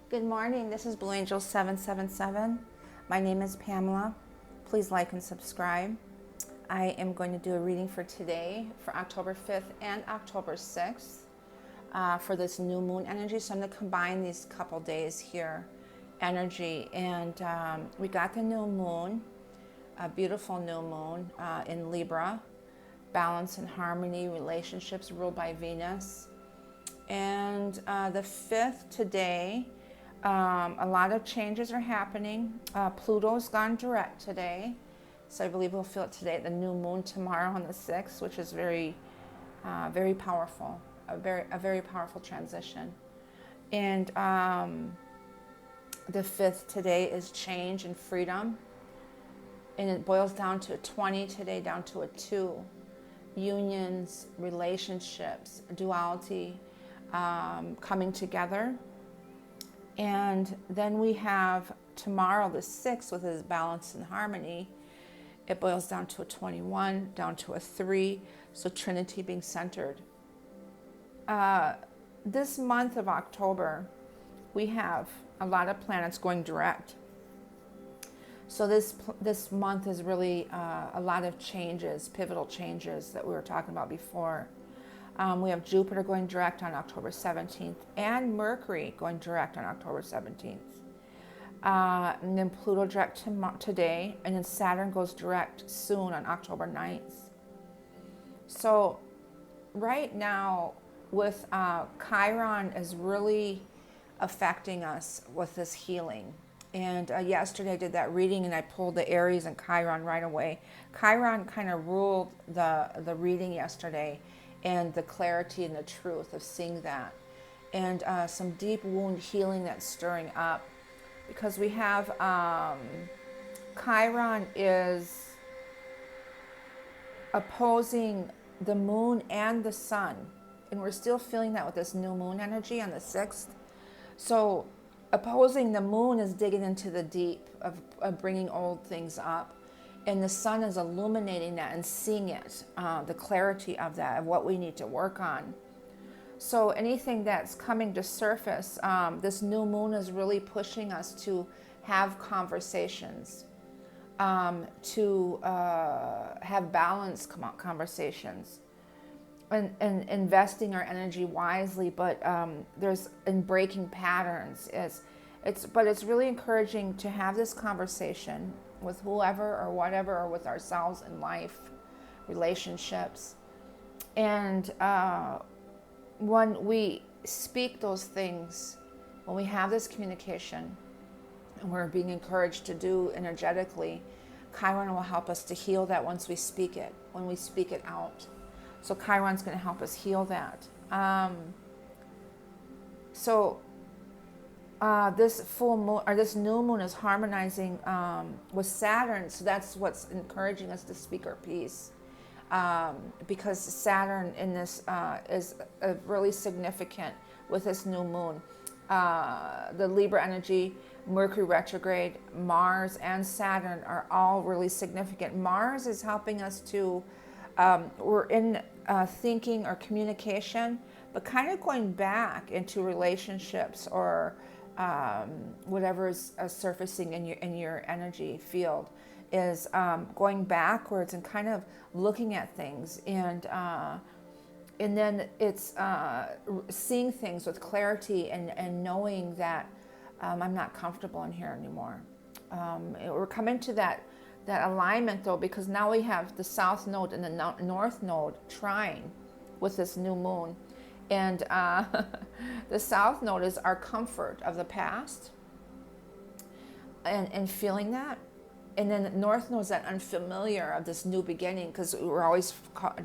Good morning. This is Blue Angel 777. My name is Pamela. Please like and subscribe. I am going to do a reading for today, for October 5th and October 6th, for this new moon energy. So I'm going to combine these couple days here, energy. And we got the new moon, a beautiful new moon in Libra, balance and harmony, relationships ruled by Venus. And the 5th today, a lot of changes are happening. Pluto's gone direct today, so I believe we'll feel it today. The new moon tomorrow on the 6th, which is very powerful, a very powerful transition. And the 5th today is change and freedom, and it boils down to a 20 today, down to a 2. Unions, relationships, duality, coming together. And then we have tomorrow the 6th with his balance and harmony. It boils down to a 21, down to a 3, so Trinity being centered. This month of October, we have a lot of planets going direct. So this month is really a lot of changes, pivotal changes that we were talking about before. We have Jupiter going direct on October 17th and Mercury going direct on October 17th. And then Pluto direct today, and then Saturn goes direct soon on October 9th. So right now with Chiron is really affecting us with this healing. And yesterday I did that reading and I pulled the Aries and Chiron right away. Chiron kind of ruled the reading yesterday, and the clarity and the truth of seeing that. And some deep wound healing that's stirring up. Because we have Chiron is opposing the moon and the sun. And we're still feeling that with this new moon energy on the 6th. So opposing the moon is digging into the deep of bringing old things up. And the sun is illuminating that and seeing it, the clarity of that, of what we need to work on. So anything that's coming to surface, this new moon is really pushing us to have conversations, to have balanced conversations, and investing our energy wisely. But there's in breaking patterns. But it's really encouraging to have this conversation with whoever or whatever, or with ourselves in life, relationships. And when we speak those things, when we have this communication, and we're being encouraged to do energetically, Chiron will help us to heal that once we speak it, when we speak it out. So Chiron's going to help us heal that. This full moon, or this new moon, is harmonizing with Saturn, so that's what's encouraging us to speak our piece. Because Saturn in this is really significant with this new moon. The Libra energy, Mercury retrograde, Mars, and Saturn are all really significant. Mars is helping us to, we're in thinking or communication, but kind of going back into relationships or whatever is surfacing in your energy field is going backwards and kind of looking at things, and then it's seeing things with clarity and knowing that I'm not comfortable in here anymore. We're coming to that alignment though, because now we have the South Node and the North Node trine with this new moon. And the South Node is our comfort of the past and feeling that. And then the North Node is that unfamiliar of this new beginning, because we're always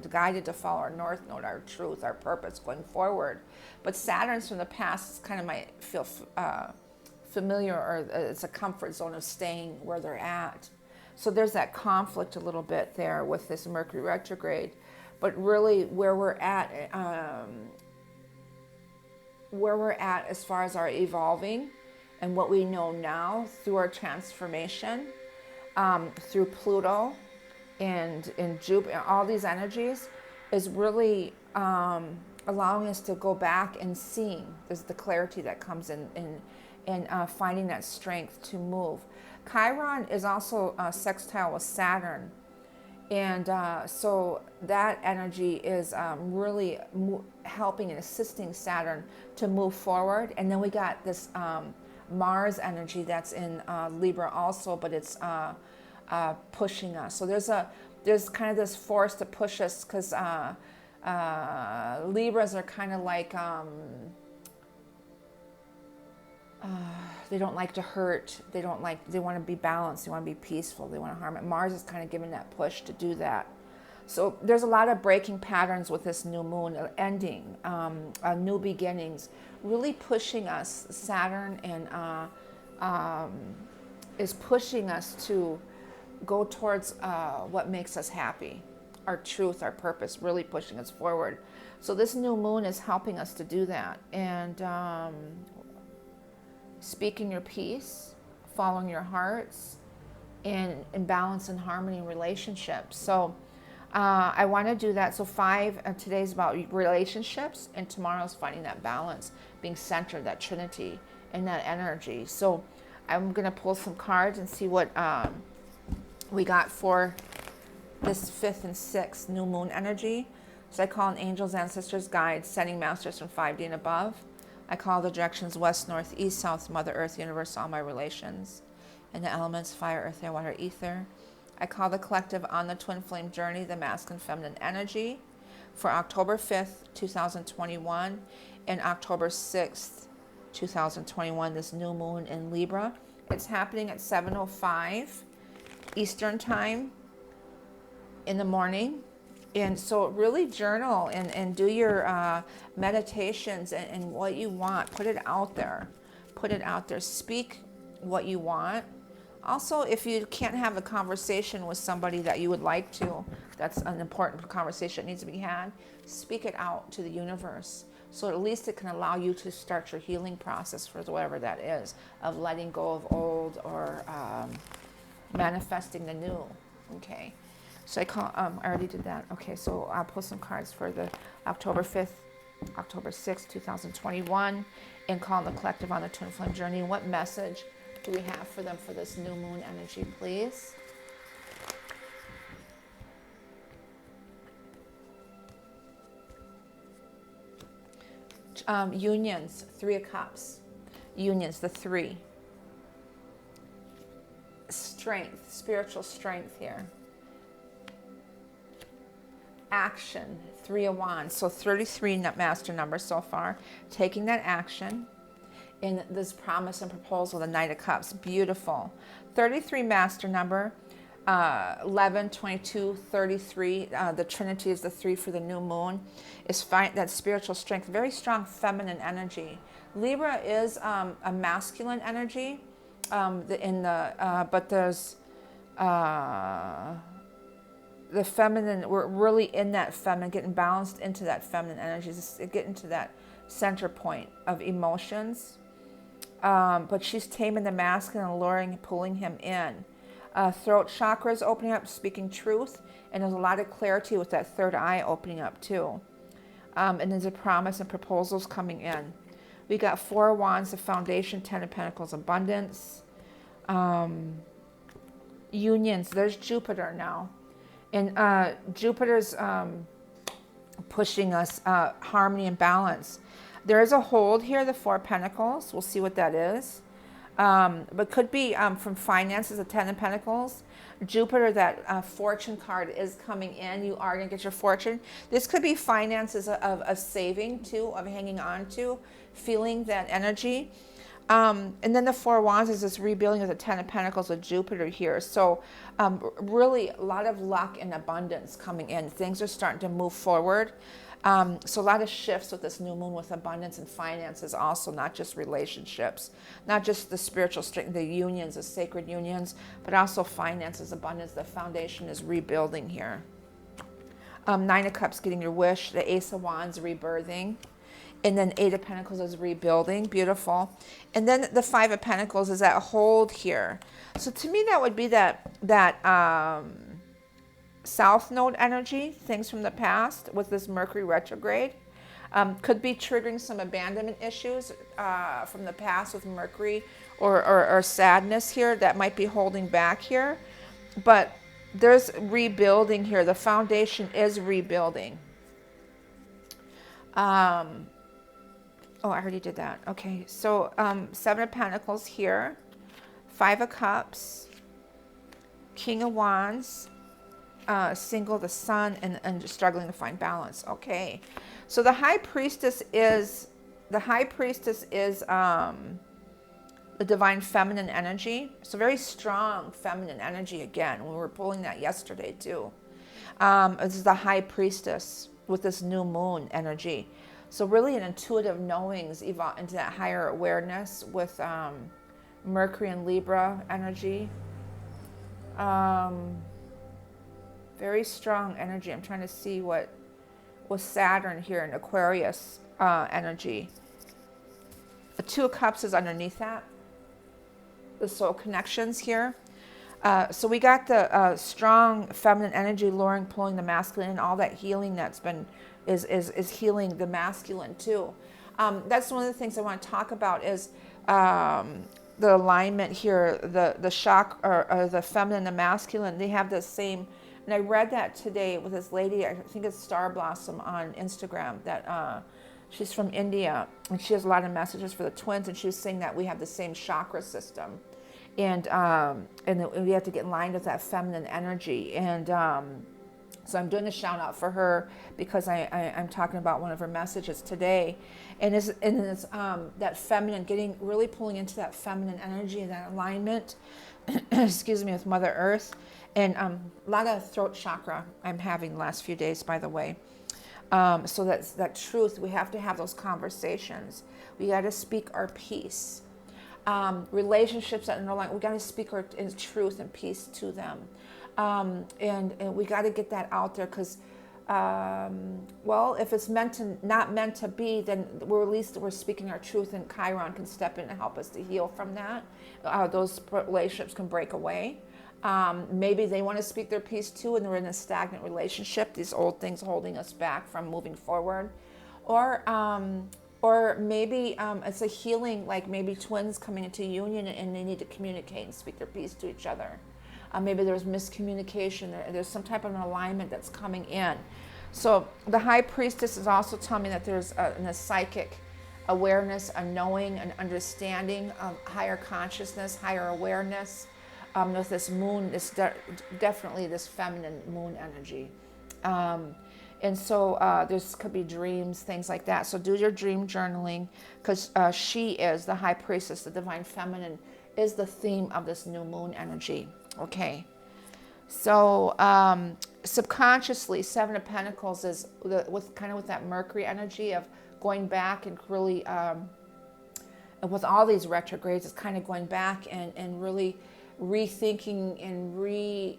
guided to follow our North Node, our truth, our purpose going forward. But Saturn's from the past kind of might feel familiar, or it's a comfort zone of staying where they're at. So there's that conflict a little bit there with this Mercury retrograde. But really where we're at as far as our evolving and what we know now through our transformation, through Pluto and Jupiter, all these energies, is really allowing us to go back and seeing. There's the clarity that comes in and finding that strength to move. Chiron is also sextile with Saturn. And so that energy is really helping and assisting Saturn to move forward. And then we got this Mars energy that's in Libra also, but it's pushing us. So there's kind of this force to push us, because Libras are kind of like they don't like to hurt. They want to be balanced. They want to be peaceful. They want to harm it. Mars is kind of giving that push to do that. So there's a lot of breaking patterns with this new moon, ending, new beginnings, really pushing us. Saturn and is pushing us to go towards what makes us happy, our truth, our purpose, really pushing us forward. So this new moon is helping us to do that. And speaking your peace, following your hearts, and in balance and harmony in relationships. So I want to do that. So 5, today's about relationships, and tomorrow's finding that balance, being centered, that Trinity, and that energy. So I'm going to pull some cards and see what we got for this 5th and 6th new moon energy. So I call in angels, ancestors, guides, sending masters from 5D and above. I call the directions west, north, east, south, Mother Earth, universe, all my relations, and the elements, fire, earth, air, water, ether. I call the collective on the twin flame journey, the masculine, feminine energy, for October 5th, 2021, and October 6th, 2021, this new moon in Libra. It's happening at 7:05 Eastern time in the morning. And so really journal and do your meditations and what you want. Put it out there. Put it out there. Speak what you want. Also, if you can't have a conversation with somebody that you would like to, that's an important conversation that needs to be had, speak it out to the universe. So at least it can allow you to start your healing process for whatever that is, of letting go of old or manifesting the new. Okay. So I already did that. Okay, so I'll pull some cards for the October 5th, October 6th, 2021, and call the collective on the twin flame journey. What message do we have for them for this new moon energy, please? Unions, 3 of Cups. Unions, the 3. Strength, spiritual strength here. Action, 3 of Wands. So 33 master numbers so far. Taking that action in this promise and proposal, the Knight of Cups. Beautiful. 33 master number. 11, 22, 33. The Trinity is the 3 for the new moon. Is that spiritual strength. Very strong feminine energy. Libra is a masculine energy. But there's the feminine, we're really in that feminine, getting balanced into that feminine energy, just getting to that center point of emotions. But she's taming the masculine, alluring, pulling him in. Throat chakra is opening up, speaking truth, and there's a lot of clarity with that third eye opening up too. And there's a promise and proposals coming in. We got 4 of Wands, the foundation, 10 of Pentacles, abundance. Unions, there's Jupiter now. And Jupiter's pushing us harmony and balance. There is a hold here, the 4 of Pentacles. We'll see what that is. But could be from finances, the 10 of Pentacles. Jupiter, that fortune card is coming in. You are going to get your fortune. This could be finances of saving too, of hanging on to, feeling that energy. And then the 4 of Wands is this rebuilding of the 10 of Pentacles with Jupiter here. So really a lot of luck and abundance coming in. Things are starting to move forward. So a lot of shifts with this new moon with abundance and finances also, not just relationships, not just the spiritual strength, the unions, the sacred unions, but also finances, abundance. The foundation is rebuilding here. 9 of Cups, getting your wish. The Ace of Wands, rebirthing. And then 8 of Pentacles is rebuilding. Beautiful. And then the 5 of Pentacles is that hold here. So to me, that would be that South Node energy, things from the past with this Mercury retrograde. Could be triggering some abandonment issues from the past with Mercury, or sadness here that might be holding back here. But there's rebuilding here. The foundation is rebuilding. Oh, I already did that. Okay, so Seven of Pentacles here, Five of Cups, King of Wands, single, the Sun, and struggling to find balance. Okay, so the High Priestess is the divine feminine energy. So very strong feminine energy again. We were pulling that yesterday too. This is the High Priestess with this new moon energy. So really an intuitive knowings evolve into that higher awareness with Mercury and Libra energy. Very strong energy. I'm trying to see what was Saturn here in Aquarius energy. The Two of Cups is underneath that. The soul connections here. So we got the strong feminine energy luring, pulling the masculine, and all that healing that's been is healing the masculine too. That's one of the things I want to talk about is the alignment here, the shock or the feminine and the masculine. They have the same. And I read that today with this lady. I think it's Star Blossom on Instagram. That she's from India, and she has a lot of messages for the twins. And she was saying that we have the same chakra system. And we have to get in line with that feminine energy. And so I'm doing a shout out for her because I'm talking about one of her messages today. And it's that feminine, really pulling into that feminine energy and that alignment, excuse me, with Mother Earth. And a lot of throat chakra I'm having the last few days, by the way. So that's that truth. We have to have those conversations. We got to speak our peace. Relationships that are no longer, we got to speak our in truth and peace to them. And we got to get that out there because, well, if it's not meant to be, then we're at least we're speaking our truth, and Chiron can step in and help us to heal from that. Those relationships can break away. Maybe they want to speak their piece too, and they're in a stagnant relationship, these old things holding us back from moving forward. Or maybe it's a healing, like maybe twins coming into union and they need to communicate and speak their piece to each other. Maybe there's miscommunication, there's some type of an alignment that's coming in. So the High Priestess is also telling me that there's a psychic awareness, a knowing, an understanding of higher consciousness, higher awareness. With this moon, definitely this feminine moon energy. And so there's could be dreams, things like that. So do your dream journaling, because she is the High Priestess, the divine feminine, is the theme of this new moon energy. Okay. So subconsciously, Seven of Pentacles is with that Mercury energy of going back and really, with all these retrogrades, it's kind of going back and really rethinking and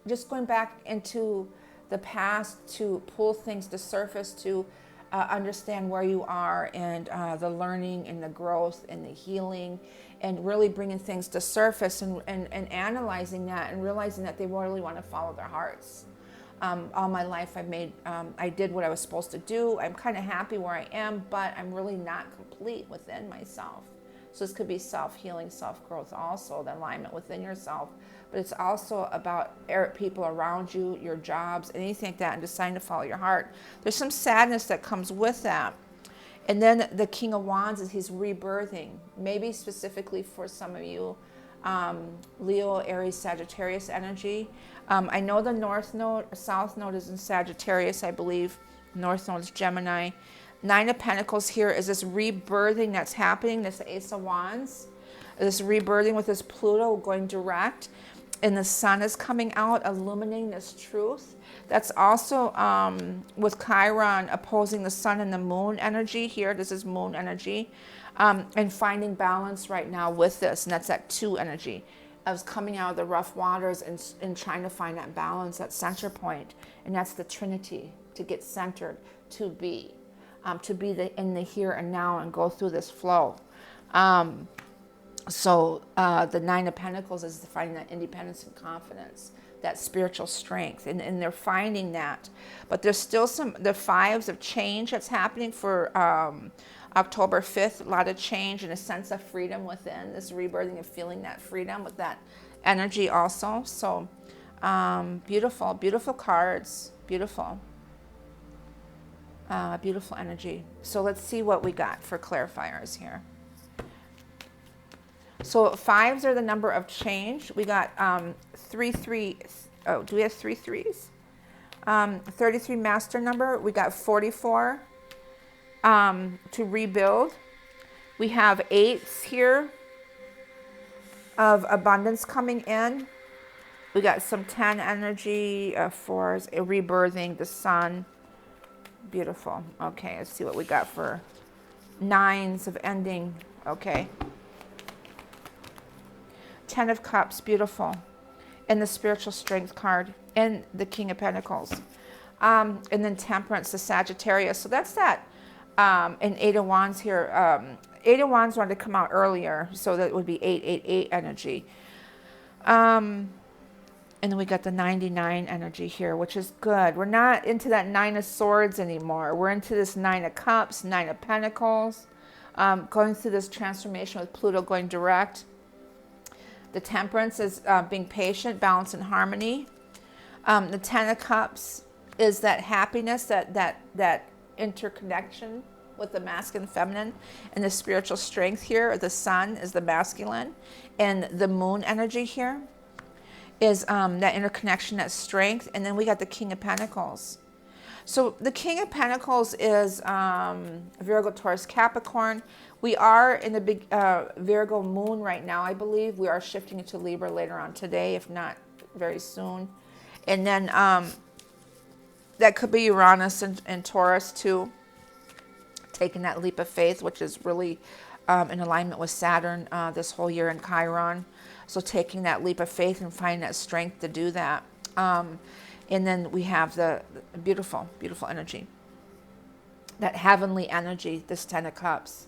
just going back into the past to pull things to surface, to understand where you are, and the learning and the growth and the healing, and really bringing things to surface and analyzing that and realizing that they really want to follow their hearts. All my life I did what I was supposed to do. I'm kind of happy where I am, but I'm really not complete within myself. So this could be self-healing, self-growth also, the alignment within yourself. But it's also about people around you, your jobs, anything like that, and deciding to follow your heart. There's some sadness that comes with that. And then the King of Wands is he's rebirthing, maybe specifically for some of you, Leo, Aries, Sagittarius energy. I know the North Node, South Node is in Sagittarius, I believe. North Node is Gemini. Nine of Pentacles here is this rebirthing that's happening, this Ace of Wands. This rebirthing with this Pluto going direct, and the Sun is coming out, illuminating this truth. That's also with Chiron opposing the Sun and the Moon energy here. This is Moon energy. And finding balance right now with this, and that's that 2 energy. I was coming out of the rough waters and trying to find that balance, that center point. And that's the Trinity, to get centered, to be in the here and now and go through this flow. So the Nine of Pentacles is finding that independence and confidence, that spiritual strength, and they're finding that. But there's still the fives of change that's happening for October 5th, a lot of change and a sense of freedom within, this rebirthing of feeling that freedom with that energy also. So beautiful, beautiful cards, beautiful. Beautiful energy. So let's see what we got for clarifiers here. So fives are the number of change. We got 3 3. Oh, do we have 3 3s? 33 master number. We got 44 to rebuild. We have 8s here of abundance coming in. We got some 10 energy, 4s, rebirthing, the sun. Beautiful. Okay, let's see what we got for 9s of ending. Okay. 10 of Cups, beautiful. And the spiritual strength card. And the King of Pentacles. And then Temperance, the Sagittarius. So that's that. And 8 of Wands here. 8 of Wands wanted to come out earlier. So that would be 888 energy. And then we got the 99 energy here, which is good. We're not into that 9 of Swords anymore. We're into this 9 of Cups, 9 of Pentacles. Going through this transformation with Pluto going direct. The Temperance is being patient, balance, and harmony. The 10 of Cups is that happiness, that interconnection with the masculine and feminine, and the spiritual strength here. The sun is the masculine, and the moon energy here is that interconnection, that strength. And then we got the King of Pentacles. So the King of Pentacles is Virgo, Taurus, Capricorn. We are in the big Virgo moon right now, I believe. We are shifting into Libra later on today, if not very soon. And then that could be Uranus and Taurus too, taking that leap of faith, which is really in alignment with Saturn this whole year in Chiron. So taking that leap of faith and finding that strength to do that. And then we have the beautiful, beautiful energy. That heavenly energy, this 10 of Cups.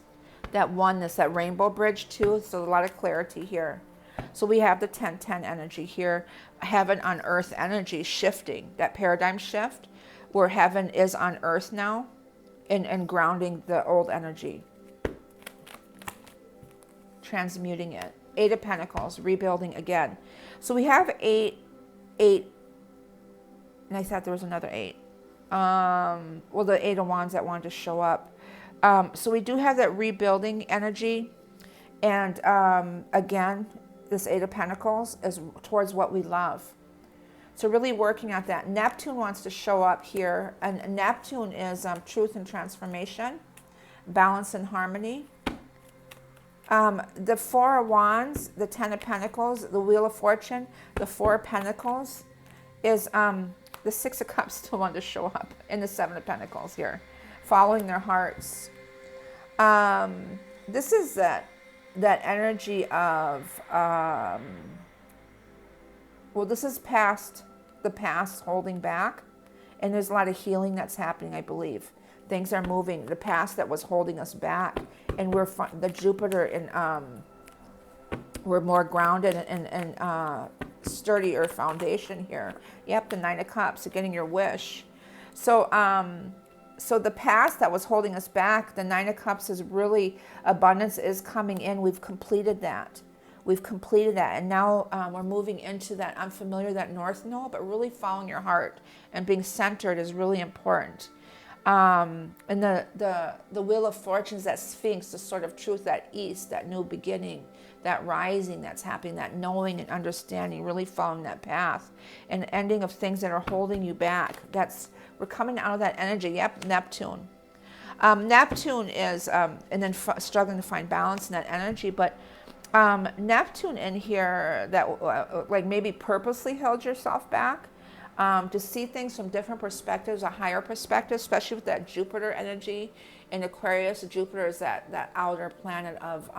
That oneness, that rainbow bridge too. So a lot of clarity here. So we have the 10-10 energy here. Heaven on earth energy shifting. That paradigm shift where heaven is on earth now and grounding the old energy. Transmuting it. 8 of Pentacles, rebuilding again. So we have 8, and I thought there was another 8. Well, the 8 of Wands that wanted to show up. So we do have that rebuilding energy. And again, this 8 of Pentacles is towards what we love. So really working at that. Neptune wants to show up here. And Neptune is truth and transformation, balance and harmony. The 4 of Wands, the 10 of Pentacles, the Wheel of Fortune, the 4 of Pentacles is the 6 of Cups still want to show up, in the 7 of Pentacles here, following their hearts. This is that energy of, well, this is the past holding back, and there's a lot of healing that's happening, I believe. Things are moving. The past that was holding us back, and we're the Jupiter, and we're more grounded and sturdier foundation here. Yep, the 9 of Cups, getting your wish. So, so the past that was holding us back, the 9 of Cups is really, abundance is coming in. We've completed that. We've completed that, and now we're moving into that unfamiliar, that north node, but really following your heart and being centered is really important. And the Wheel of Fortune is that Sphinx, the sort of truth, that east, that new beginning, that rising that's happening, that knowing and understanding, really following that path, and ending of things that are holding you back. We're coming out of that energy. Yep, Neptune. Neptune is, and then struggling to find balance in that energy, but Neptune in here that like maybe purposely held yourself back. To see things from different perspectives, a higher perspective, especially with that Jupiter energy in Aquarius. Jupiter is that outer planet of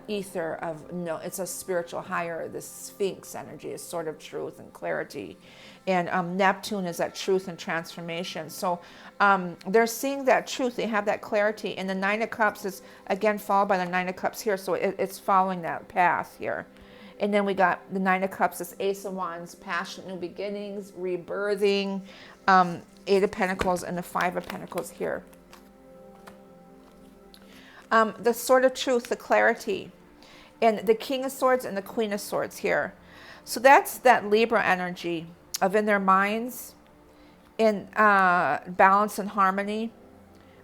ether, it's a spiritual higher. The Sphinx energy is sort of truth and clarity. And Neptune is that truth and transformation. So they're seeing that truth. They have that clarity. And the 9 of Cups is, again, followed by the 9 of Cups here. So it's following that path here. And then we got the Nine of Cups, this Ace of Wands, passionate new beginnings, rebirthing, Eight of Pentacles, and the Five of Pentacles here. The Sword of Truth, the clarity, and the King of Swords and the Queen of Swords here. So that's that Libra energy of in their minds, in balance and harmony,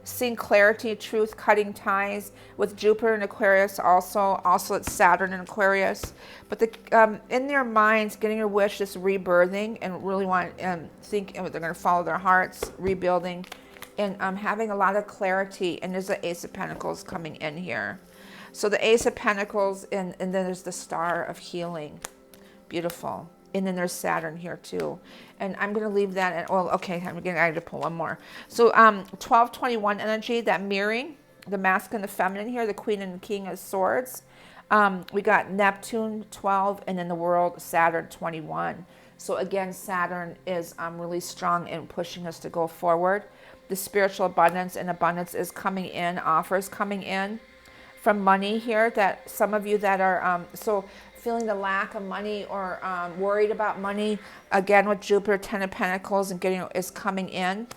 seeing clarity, truth, cutting ties with Jupiter and Aquarius also it's Saturn and Aquarius. But the in their minds, getting your wish, this rebirthing, and really want think they're going to follow their hearts, rebuilding, and having a lot of clarity. And there's the Ace of Pentacles coming in here. So the Ace of Pentacles, and then there's the Star of Healing. Beautiful. And then there's Saturn here too. And I'm going to leave that at, well, okay, I have to pull one more. So 1221 energy, that mirroring, the masculine and the feminine here, the Queen and the King of Swords. We got Neptune 12, and then the world, Saturn 21. So again, Saturn is really strong in pushing us to go forward. The spiritual abundance is coming in, offers coming in from money here, that some of you that are, feeling the lack of money or worried about money, again with Jupiter, Ten of Pentacles, and getting is coming in.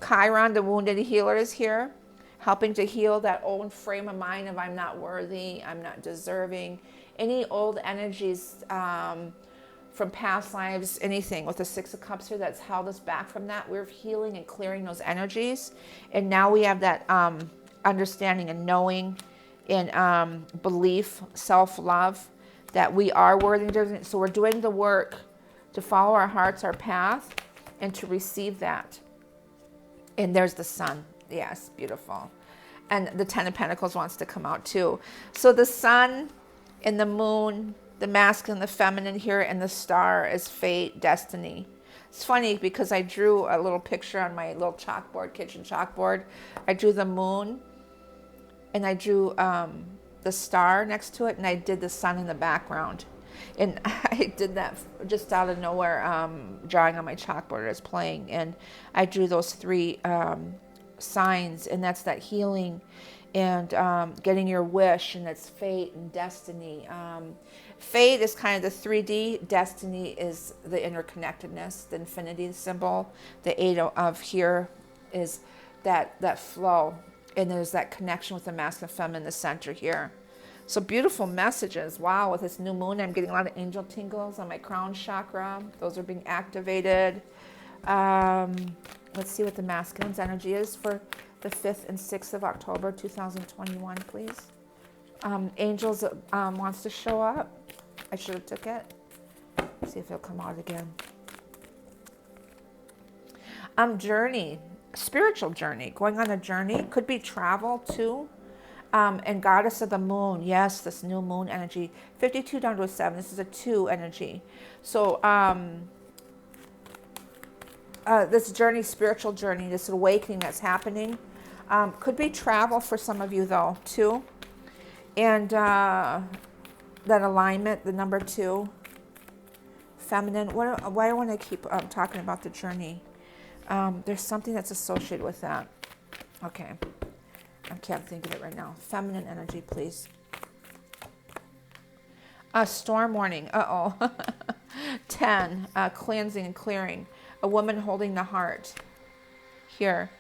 Chiron, the wounded healer, is here, helping to heal that old frame of mind of I'm not worthy, I'm not deserving. Any old energies from past lives, anything with the Six of Cups here that's held us back from that, we're healing and clearing those energies. And now we have that understanding and knowing and belief, self-love, that we are worthy. So we're doing the work to follow our hearts, our path, and to receive that. And there's the Sun. Yes, beautiful. And the Ten of Pentacles wants to come out too. So the Sun and the Moon, the masculine, the feminine here, and the Star is fate, destiny. It's funny because I drew a little picture on my little chalkboard, kitchen chalkboard. I drew the Moon, and I drew the Star next to it, and I did the Sun in the background. And I did that just out of nowhere, drawing on my chalkboard as playing. And I drew those three signs, and that's that healing and getting your wish, and it's fate and destiny. Fate is kind of the 3D. Destiny is the interconnectedness, the infinity symbol. The Eight of here is that flow. And there's that connection with the masculine and feminine in the center here. So beautiful messages. Wow, with this new moon, I'm getting a lot of angel tingles on my crown chakra. Those are being activated. Let's see what the masculine's energy is for the 5th and 6th of October, 2021, please. Angels wants to show up. I should have took it. Let's see if it'll come out again. Journey. Spiritual journey, going on a journey, could be travel too. And Goddess of the Moon, yes, this new moon energy, 52 down to a 7. This is a 2 energy. So this journey, spiritual journey, this awakening that's happening, could be travel for some of you though too. And that alignment, the number 2, feminine. Why do I want to keep talking about the journey? There's something that's associated with that. Okay. I can't think of it right now. Feminine energy, please. Storm warning. Uh-oh. 10. Cleansing and clearing. A woman holding the heart. Here.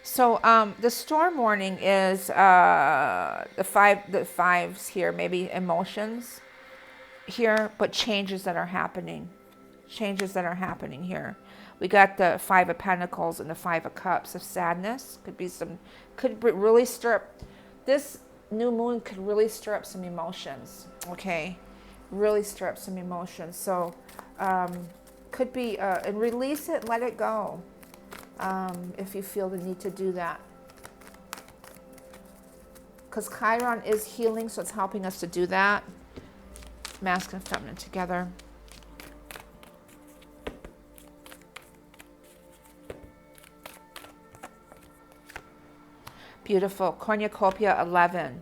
So the storm warning is the fives here. Maybe emotions here, but changes that are happening. Changes that are happening here. We got the 5 of Pentacles and the 5 of Cups of sadness. Could really stir up, this new moon could really stir up some emotions, okay? Really stir up some emotions. So could be, and release it, let it go, if you feel the need to do that. Because Chiron is healing, so it's helping us to do that. Masculine and feminine together. Beautiful. Cornucopia 11.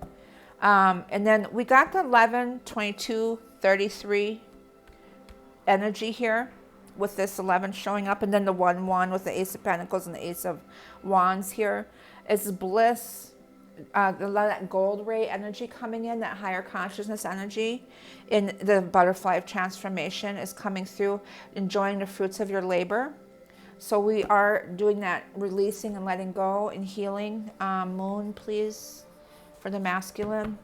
And then we got the 11, 22, 33 energy here with this 11 showing up. And then the 1, 1 with the Ace of Pentacles and the Ace of Wands here. It's bliss, a lot of that gold ray energy coming in, that higher consciousness energy in the butterfly of transformation is coming through, enjoying the fruits of your labor. So we are doing that, releasing and letting go and healing. Moon, please, for the masculine.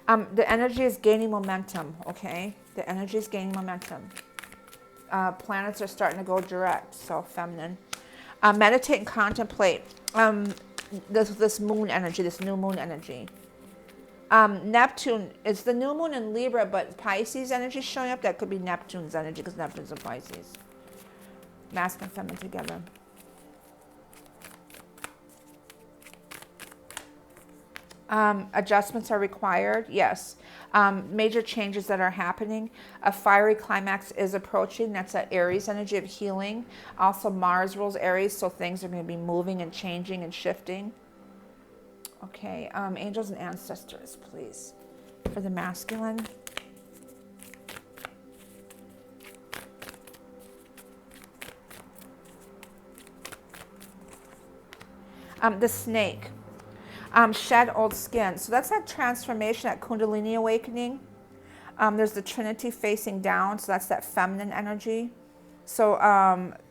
The energy is gaining momentum, okay? The energy is gaining momentum. Planets are starting to go direct, so feminine. Meditate and contemplate this moon energy, this new moon energy. Neptune is the new moon in Libra, but Pisces energy showing up. That could be Neptune's energy because Neptune's in Pisces. Masculine and feminine together. Adjustments are required, yes. Major changes that are happening. A fiery climax is approaching. That's that Aries energy of healing. Also Mars rules Aries, so things are going to be moving and changing and shifting. Okay, angels and ancestors, please, for the masculine. The snake. Shed old skin. So that's that transformation, that Kundalini awakening. There's the Trinity facing down, so that's that feminine energy. So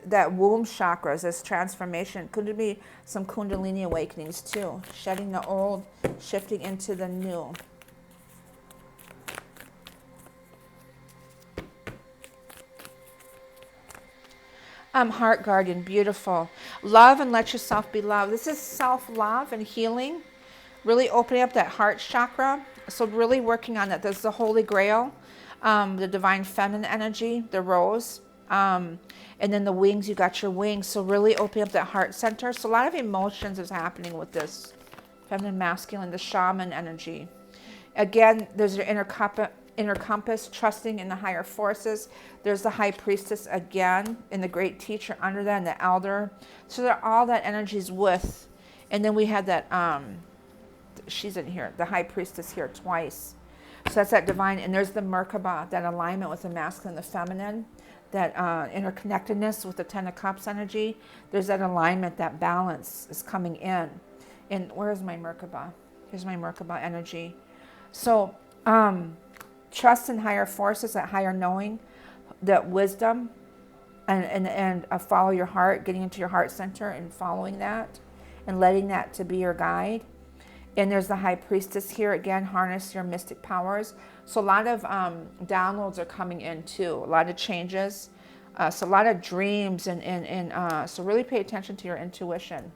that womb chakra is this transformation. Could be some Kundalini awakenings too. Shedding the old, shifting into the new. Heart guardian, beautiful. Love and let yourself be loved. This is self-love and healing. Really opening up that heart chakra. So really working on that. There's the Holy Grail, the divine feminine energy, the rose. And then the wings, you got your wings. So really opening up that heart center. So a lot of emotions is happening with this feminine, masculine, the shaman energy. Again, there's your inner compass, trusting in the higher forces. There's the high priestess again, and the great teacher under that, and the elder. So all that energy is with. And then we had that, she's in here, the high priestess here twice. So that's that divine, and there's the Merkaba, that alignment with the masculine and the feminine, that interconnectedness with the Ten of Cups energy. There's that alignment, that balance is coming in. And where's my Merkaba? Here's my Merkaba energy. So trust in higher forces, that higher knowing, that wisdom, and follow your heart, getting into your heart center and following that, and letting that to be your guide. And there's the high priestess here again, harness your mystic powers. So a lot of downloads are coming in too, a lot of changes. So a lot of dreams, and so really pay attention to your intuition.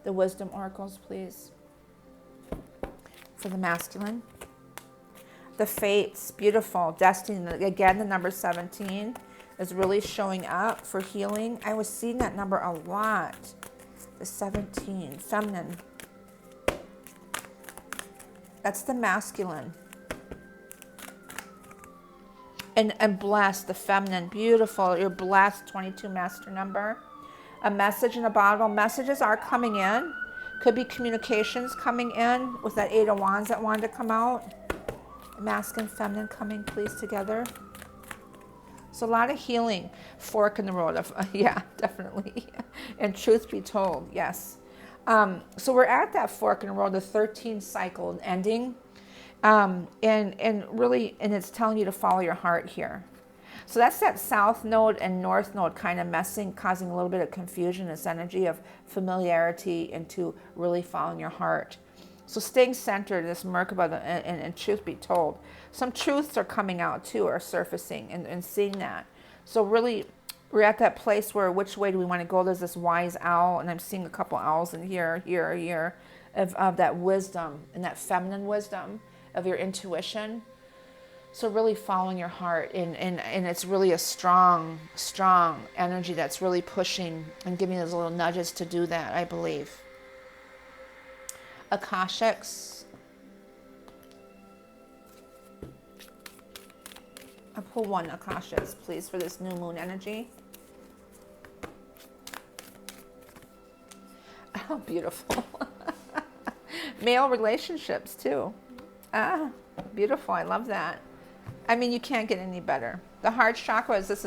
The wisdom oracles, please, for the masculine. The fates, beautiful. Destiny, again, the number 17 is really showing up for healing. I was seeing that number a lot. The 17, feminine. That's the masculine. And blessed, the feminine, beautiful. You're blessed, 22 master number. A message in a bottle. Messages are coming in. Could be communications coming in with that 8 of Wands that wanted to come out. Masculine, feminine coming, please, together. So a lot of healing. Fork in the road of, yeah, definitely. And truth be told, yes. So we're at that fork in the road, the 13th cycle ending. And really, and it's telling you to follow your heart here. So that's that south node and north node kind of messing, causing a little bit of confusion, this energy of familiarity into really following your heart. So staying centered, this Merkaba, and truth be told. Some truths are coming out too, are surfacing, and seeing that. So really, we're at that place where which way do we want to go? There's this wise owl, and I'm seeing a couple owls in here, of that wisdom, and that feminine wisdom of your intuition. So really following your heart, and it's really a strong energy that's really pushing and giving those little nudges to do that, I believe. Akashics. I'll pull one Akashics, please, for this new moon energy. Oh, beautiful. Male relationships, too. Ah, beautiful. I love that. I mean, you can't get any better. The heart chakra is this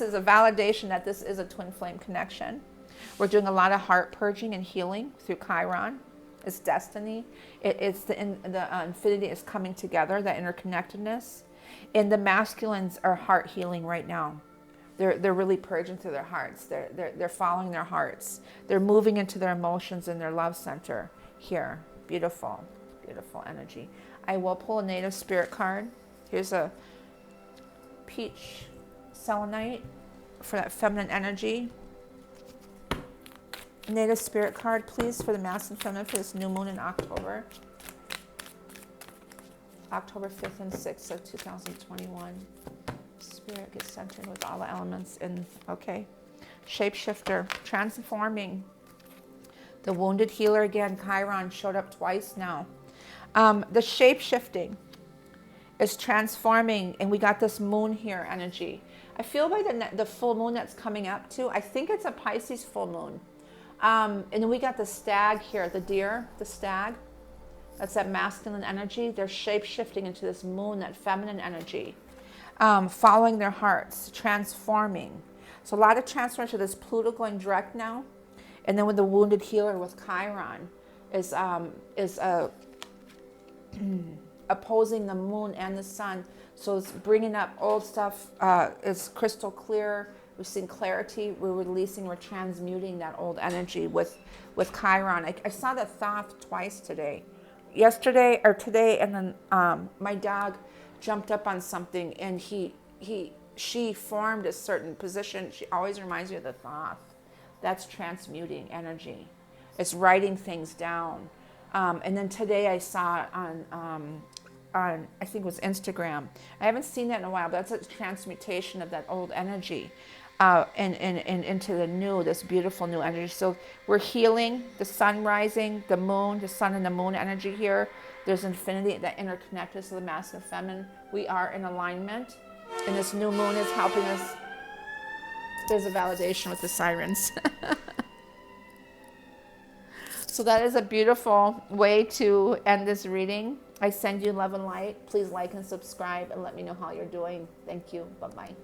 is a validation that this is a twin flame connection. We're doing a lot of heart purging and healing through Chiron. It's destiny. It's the infinity is coming together, that interconnectedness. And the masculines are heart healing right now. They're really purging through their hearts. They're following their hearts. They're moving into their emotions and their love center here. Beautiful, beautiful energy. I will pull a native spirit card. Here's a peach selenite for that feminine energy. Native spirit card, please, for the masculine and feminine for this new moon in October. October 5th and 6th of 2021. Spirit gets centered with all the elements in, okay. Shapeshifter, transforming. The wounded healer again, Chiron, showed up twice now. The shape-shifting is transforming, and we got this moon here energy. I feel by the full moon that's coming up too, I think it's a Pisces full moon. And then we got the stag here, the deer, the stag. That's that masculine energy. They're shape-shifting into this moon, that feminine energy. Following their hearts, transforming. So a lot of transformation. This Pluto going direct now. And then with the wounded healer with Chiron is opposing the moon and the sun. So it's bringing up old stuff. It's crystal clear. We've seen clarity. We're releasing, we're transmuting that old energy with Chiron. I saw the Thoth twice today. Yesterday or today, and then my dog jumped up on something, and she formed a certain position. She always reminds me of the Thoth. That's transmuting energy. It's writing things down. And then today I saw it on I think it was Instagram. I haven't seen that in a while, but that's a transmutation of that old energy and into the new, this beautiful new energy. So we're healing the sun rising, the moon, the sun and the moon energy here. There's infinity that interconnected to the masculine and feminine. We are in alignment, and this new moon is helping us. There's a validation with the sirens. So that is a beautiful way to end this reading. I send you love and light. Please like and subscribe and let me know how you're doing. Thank you. Bye-bye.